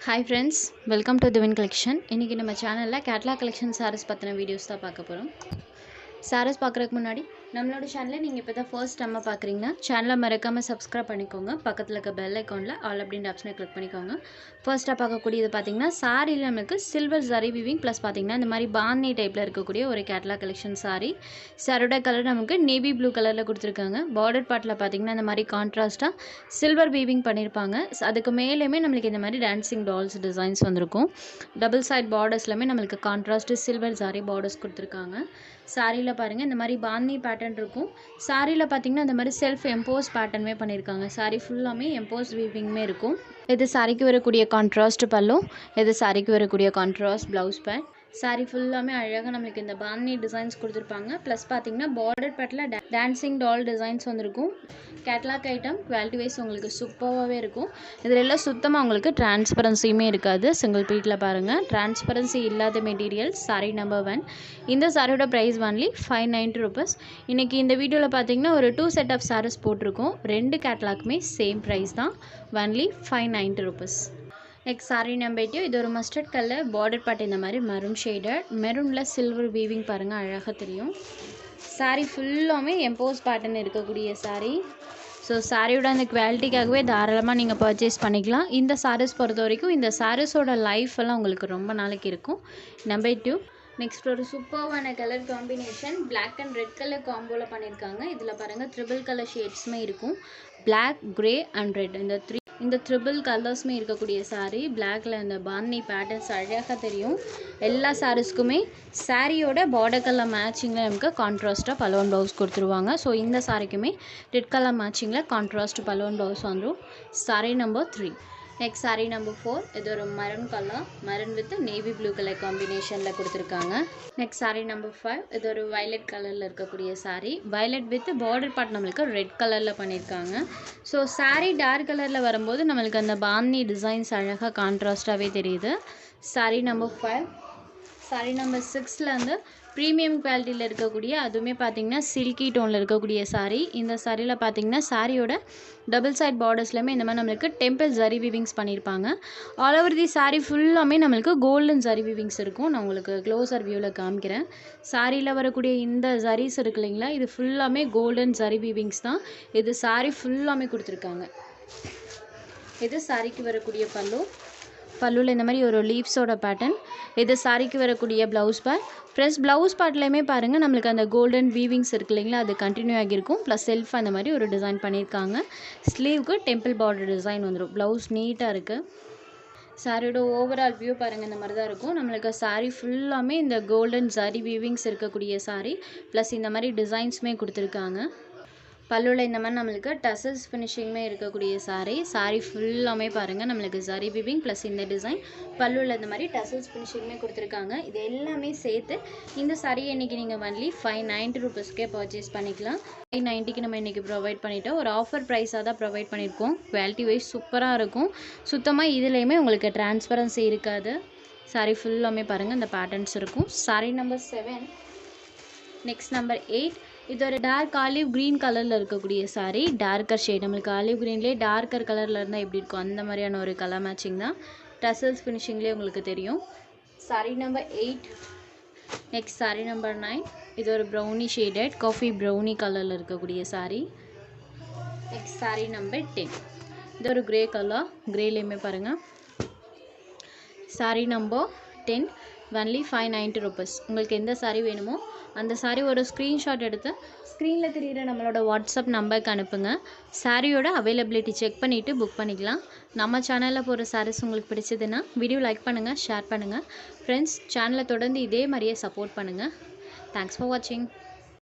Hi friends, welcome to Divine Collection. இன்னைக்கு நம்ம சேனல்ல கேட்லாக் கலெக்ஷன் sarees பத்தின வீடியோஸ் தான் பார்க்க போறோம். sarees பார்க்கறதுக்கு முன்னாடி நம்மளோட சேனலை நீங்க இப்பதான் ஃபர்ஸ்ட் டைம் பார்க்கறீங்கன்னா சேனலை மறக்காம Subscribe பண்ணிக்கோங்க. பக்கத்துல இருக்க பெல் ஐகான்ல ஆல் அப்படிங்கற ஆப்ஷனை கிளிக் பண்ணிக்கோங்க. ஃபர்ஸ்டா பார்க்கக்கூடியது பாத்தீங்கன்னா சாரில நமக்கு சில்வர் zari weaving plus பாத்தீங்கன்னா இந்த மாதிரி பாந்தி டைப்ல இருக்கக்கூடிய ஒரு கேட்லாக் கலெக்ஷன் saree. சாரியோட கலர் நமக்கு நேவி ப்ளூ கலர்ல கொடுத்திருக்காங்க. border partல பாத்தீங்கன்னா இந்த மாதிரி கான்ட்ராஸ்டா சில்வர் weaving பண்ணிருப்பாங்க. அதுக்கு மேலேயுமே நமக்கு இந்த மாதிரி dancing dolls designs வந்திருக்கும். டபுள் சைடு bordersலமே நமக்கு கான்ட்ராஸ்ட் சில்வர் zari borders கொடுத்திருக்காங்க. சாரில பாருங்க இந்த மாதிரி பாந்தி பேட்டர்ன் இருக்கும். சாரில பாத்தீங்கன்னா இந்த மாதிரி செல்ஃப் எம்போஸ் பேட்டர்ன்மே பண்ணிருக்காங்க. சாரி ஃபுல்லாமே எம்போஸ் வீவிங்மே இருக்கும். இது சாரிக்கு வரக்கூடிய கான்ட்ராஸ்ட் பல்லு, இது சாரிக்கு வரக்கூடிய கான்ட்ராஸ்ட் ப்ளவுஸ் பேட். சாரி ஃபுல்லாமே அழகா நமக்கு இந்த பாந்தி டிசைன்ஸ் கொடுத்திருப்பாங்க. ப்ளஸ் பாத்தீங்கன்னா border பேட்ல டான்சிங் டால் டிசைன்ஸ் வந்திருக்கும். கேட்லாக் ஐட்டம் குவாலிட்டி வைஸ் உங்களுக்கு சூப்பராகவே இருக்கும். இதில் எல்லாம் சுத்தமாக உங்களுக்கு டிரான்ஸ்பரன்சியுமே இருக்காது. சிங்கிள் பீட்டில் பாருங்கள், டிரான்ஸ்பரன்சி இல்லாத மெட்டீரியல் சாரி நம்பர் 1. இந்த சாரியோட ப்ரைஸ் ஒன்லி 590 rupees. இன்றைக்கி இந்த வீடியோவில் பார்த்தீங்கன்னா ஒரு 2 செட் ஆஃப் சாரீஸ் போட்டிருக்கோம். ரெண்டு கேட்லாக்குமே சேம் ப்ரைஸ் தான், only 590 rupees. Next sari number 8. இது ஒரு மஸ்டர்ட் கலர், பார்டர் பார்ட் இந்த மாதிரி மெரூன் ஷேடட், மெரூனில் சில்வர் வீவிங் பாருங்கள் அழகாக தெரியும். சாரி ஃபுல்லாமே எம்போஸ் பேட்டர்ன் இருக்கக்கூடிய சாரி. ஸோ சாரியோட அந்த குவாலிட்டிக்காகவே தாராளமாக நீங்கள் பர்ச்சேஸ் பண்ணிக்கலாம். இந்த சாரீஸ் பொறுத்த வரைக்கும் இந்த சாரீஸோட லைஃப் எல்லாம் உங்களுக்கு ரொம்ப நாளைக்கு இருக்கும். நம்பர் 2. நெக்ஸ்ட் ஒரு சூப்பர்வான colour combination, black and red colour காம்போவில் பண்ணியிருக்காங்க. இதில் பாருங்கள் ட்ரிபிள் கலர் ஷேட்ஸுமே இருக்கும். பிளாக், கிரே அண்ட் ரெட் இந்த ட்ரிபிள் கலர்ஸுமே இருக்கக்கூடிய சாரீ. பிளாக்ல இந்த பாந்தி பேட்டர்ன்ஸ் அழகாக தெரியும். எல்லா சாரீஸ்க்குமே சாரியோட பார்டர் கலர் மேட்சிங்கில் நமக்கு கான்ட்ராஸ்ட்டாக பலோன் ப்ளவுஸ் கொடுத்துருவாங்க. ஸோ இந்த சாரிக்குமே ரெட் கலர் மேட்சிங்கில் கான்ட்ராஸ்ட் பலோன் ப்ளவுஸ் வந்துடும். Sari number 3. Next sari number 4. இது ஒரு maroon colour, maroon with navy blue colour காம்பினேஷனில் கொடுத்துருக்காங்க. Next sari number 5. இது ஒரு வயலட் கலரில் இருக்கக்கூடிய sari. Violet with border part நம்மளுக்கு ரெட் கலரில் பண்ணியிருக்காங்க. ஸோ சாரி டார்க் கலரில் வரும்போது நம்மளுக்கு அந்த பாந்தி டிசைன்ஸ் அழகாக கான்ட்ராஸ்டாகவே தெரியுது. Sorry number 5. சாரி நம்பர் 6ல வந்து ப்ரீமியம் குவாலிட்டியில் இருக்கக்கூடிய, அதுவுமே பார்த்தீங்கன்னா சில்கி டோனில் இருக்கக்கூடிய சாரீ. இந்த சாரியில் பார்த்தீங்கன்னா சாரியோட டபுள் சைட் பார்டர்ஸ்லையுமே இந்த மாதிரி நம்மளுக்கு டெம்பிள் ஜரி வீவிங்ஸ் பண்ணியிருப்பாங்க. ஆல் ஓவர் தி சாரீ ஃபுல்லாமே நம்மளுக்கு கோல்டன் ஜரி வீவிங்ஸ் இருக்கும். நான் உங்களுக்கு க்ளோஸர் வியூவில் காமிக்கிறேன். சாரியில் வரக்கூடிய இந்த ஜரீஸ் இருக்கு இல்லைங்களா, இது ஃபுல்லாமே கோல்டன் ஜரி வீவிங்ஸ் தான். இது சாரீ ஃபுல்லாமே கொடுத்துருக்காங்க. இது சாரிக்கு வரக்கூடிய பல்லுவில் இந்த மாதிரி ஒரு லீவ்ஸோட பேட்டர்ன். இது சாரிக்கு வரக்கூடிய ப்ளவுஸ் பார்ட். ப்ளஸ் ப்ளவுஸ் பார்ட்லேயுமே பாருங்கள் நம்மளுக்கு அந்த கோல்டன் வீவிங்ஸ் இருக்கு இல்லைங்களா, அது கண்டினியூ ஆகியிருக்கும். ப்ளஸ் செல்ஃப் அந்த மாதிரி ஒரு டிசைன் பண்ணியிருக்காங்க. ஸ்லீவுக்கு டெம்பிள் பார்டர் டிசைன் வந்துடும். ப்ளவுஸ் நீட்டாக இருக்குது. சாரியோட ஓவரால் வியூ பாருங்கள் இந்த மாதிரி தான் இருக்கும். நம்மளுக்கு சாரீ ஃபுல்லாமே இந்த கோல்டன் ஜரி வீவிங்ஸ் இருக்கக்கூடிய சாரீ. ப்ளஸ் இந்த மாதிரி டிசைன்ஸுமே கொடுத்துருக்காங்க. பல்லுவில் இந்த மாதிரி நம்மளுக்கு டசல்ஸ் ஃபினிஷிங்குமே இருக்கக்கூடிய சாரீ ஃபுல்லாமே பாருங்கள் நம்மளுக்கு ஜரி வீவிங் ப்ளஸ் இந்த டிசைன். பல்லுவில் இந்த மாதிரி டசல்ஸ் ஃபினிஷிங்குமே கொடுத்துருக்காங்க. இது எல்லாமே சேர்த்து இந்த சாரீ இன்றைக்கி நீங்கள் ஒன்லி 590 rupeesக்கே பர்ச்சேஸ் பண்ணிக்கலாம். 590க்கு நம்ம இன்றைக்கி ப்ரொவைட் பண்ணிவிட்டோம். ஒரு ஆஃபர் ப்ரைஸாக தான் ப்ரொவைட் பண்ணியிருக்கோம். குவாலிட்டி வைஸ் சூப்பராக இருக்கும். சுத்தமாக இதுலேயுமே உங்களுக்கு டிரான்ஸ்பரன்சி இருக்காது. சாரீ ஃபுல்லாமே பாருங்கள் இந்த பேட்டர்ன்ஸ் இருக்கும். சாரீ நம்பர் 7. Next number 8. இது ஒரு டார்க் ஆலிவ் க்ரீன் கலரில் இருக்கக்கூடிய சாரீ. டார்க்கர் ஷேட், நம்மளுக்கு ஆலிவ் க்ரீன்லேயே டார்க்கர் கலரில் இருந்தால் எப்படி இருக்கும் அந்த மாதிரியான ஒரு கலர் மேட்சிங் தான். டசல்ஸ் ஃபினிஷிங்லேயே உங்களுக்கு தெரியும். Sari number 8. Next sari number 9. இது ஒரு ப்ரௌனி ஷேடட் காஃபி ப்ரௌனி கலரில் இருக்கக்கூடிய சாரீ. Next sari number 10. இது ஒரு கிரே கலர், கிரேலேயுமே பாருங்கள். Sari number 10 only 590 rupees. உங்களுக்கு எந்த சாரீ வேணுமோ அந்த சாரீ ஒரு ஸ்க்ரீன்ஷாட் எடுத்து ஸ்க்ரீனில் தெரிகிற நம்மளோட வாட்ஸ்அப் நம்பருக்கு அனுப்புங்க. சாரியோட அவைலபிலிட்டி செக் பண்ணிவிட்டு புக் பண்ணிக்கலாம். நம்ம சேனலில் போகிற சாரீஸ் உங்களுக்கு பிடிச்சதுன்னா வீடியோ லைக் பண்ணுங்கள், ஷேர் பண்ணுங்கள். ஃப்ரெண்ட்ஸ், சேனலை தொடர்ந்து இதே மாதிரியே சப்போர்ட் பண்ணுங்கள். தேங்க்ஸ் ஃபார் வாட்சிங்.